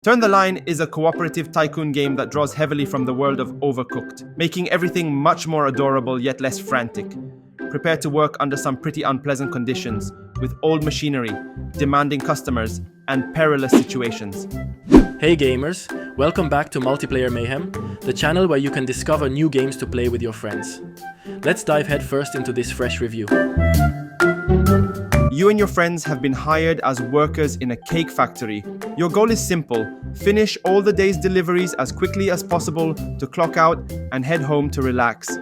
Turn the Line is a cooperative tycoon game that draws heavily from the world of Overcooked, making everything much more adorable yet less frantic. Prepare to work under some pretty unpleasant conditions, with old machinery, demanding customers, and perilous situations. Hey gamers, welcome back to Multiplayer Mayhem, the channel where you can discover new games to play with your friends. Let's dive headfirst into this fresh review. You and your friends have been hired as workers in a cake factory. Your goal is simple: finish all the day's deliveries as quickly as possible to clock out and head home to relax.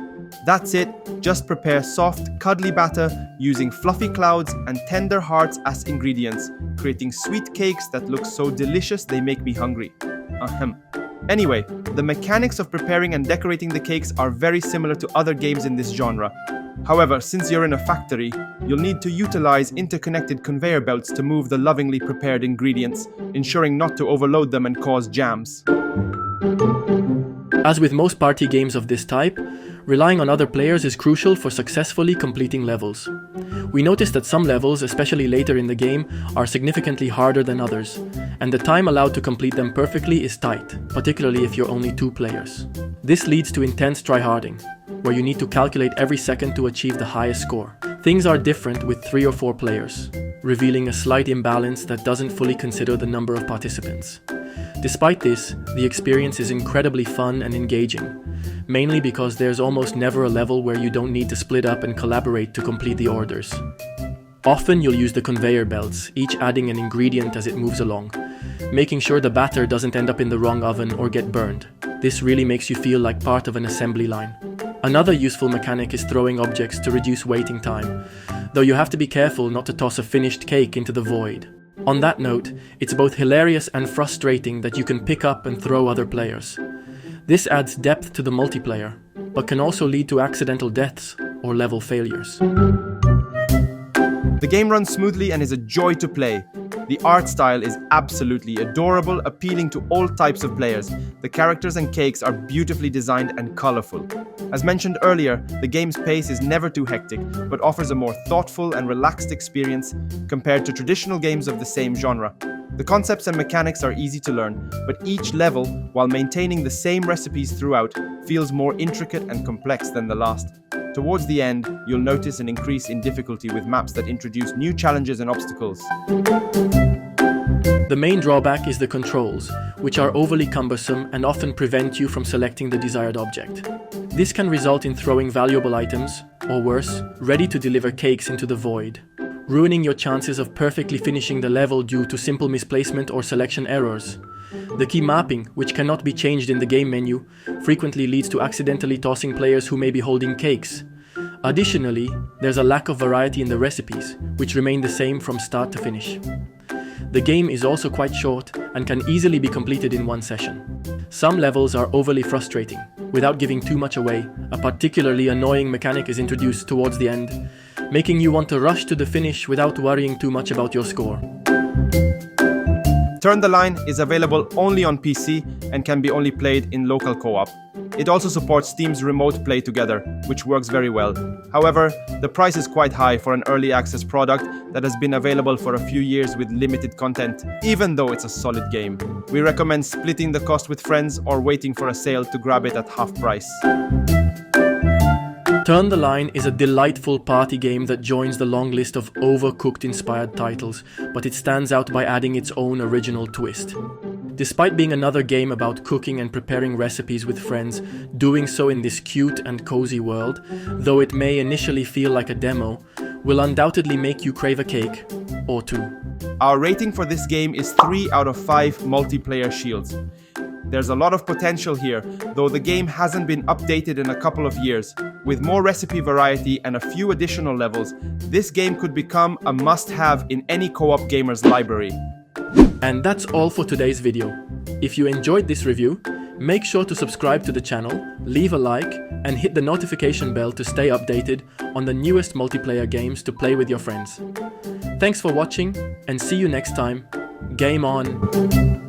That's it, just prepare soft, cuddly batter using fluffy clouds and tender hearts as ingredients, creating sweet cakes that look so delicious they make me hungry. Ahem. Anyway, the mechanics of preparing and decorating the cakes are very similar to other games in this genre. However, since you're in a factory, you'll need to utilize interconnected conveyor belts to move the lovingly prepared ingredients, ensuring not to overload them and cause jams. As with most party games of this type, relying on other players is crucial for successfully completing levels. We noticed that some levels, especially later in the game, are significantly harder than others, and the time allowed to complete them perfectly is tight, particularly if you're only 2 players. This leads to intense tryharding, where you need to calculate every second to achieve the highest score. Things are different with 3 or 4 players, revealing a slight imbalance that doesn't fully consider the number of participants. Despite this, the experience is incredibly fun and engaging, mainly because there's almost never a level where you don't need to split up and collaborate to complete the orders. Often you'll use the conveyor belts, each adding an ingredient as it moves along, making sure the batter doesn't end up in the wrong oven or get burned. This really makes you feel like part of an assembly line. Another useful mechanic is throwing objects to reduce waiting time, though you have to be careful not to toss a finished cake into the void. On that note, it's both hilarious and frustrating that you can pick up and throw other players. This adds depth to the multiplayer, but can also lead to accidental deaths or level failures. The game runs smoothly and is a joy to play. The art style is absolutely adorable, appealing to all types of players. The characters and cakes are beautifully designed and colorful. As mentioned earlier, the game's pace is never too hectic, but offers a more thoughtful and relaxed experience compared to traditional games of the same genre. The concepts and mechanics are easy to learn, but each level, while maintaining the same recipes throughout, feels more intricate and complex than the last. Towards the end, you'll notice an increase in difficulty with maps that introduce new challenges and obstacles. The main drawback is the controls, which are overly cumbersome and often prevent you from selecting the desired object. This can result in throwing valuable items, or worse, ready-to-deliver cakes into the void, ruining your chances of perfectly finishing the level due to simple misplacement or selection errors. The key mapping, which cannot be changed in the game menu, frequently leads to accidentally tossing players who may be holding cakes. Additionally, there's a lack of variety in the recipes, which remain the same from start to finish. The game is also quite short and can easily be completed in one session. Some levels are overly frustrating. Without giving too much away, a particularly annoying mechanic is introduced towards the end, making you want to rush to the finish without worrying too much about your score. Turn the Line is available only on PC and can be only played in local co-op. It also supports Steam's remote play together, which works very well. However, the price is quite high for an early access product that has been available for a few years with limited content, even though it's a solid game. We recommend splitting the cost with friends or waiting for a sale to grab it at half price. Turn the Line is a delightful party game that joins the long list of Overcooked-inspired titles, but it stands out by adding its own original twist. Despite being another game about cooking and preparing recipes with friends, doing so in this cute and cozy world, though it may initially feel like a demo, will undoubtedly make you crave a cake or 2. Our rating for this game is 3 out of 5 multiplayer shields. There's a lot of potential here, though the game hasn't been updated in a couple of years. With more recipe variety and a few additional levels, this game could become a must-have in any co-op gamer's library. And that's all for today's video. If you enjoyed this review, make sure to subscribe to the channel, leave a like, and hit the notification bell to stay updated on the newest multiplayer games to play with your friends. Thanks for watching, and see you next time. Game on!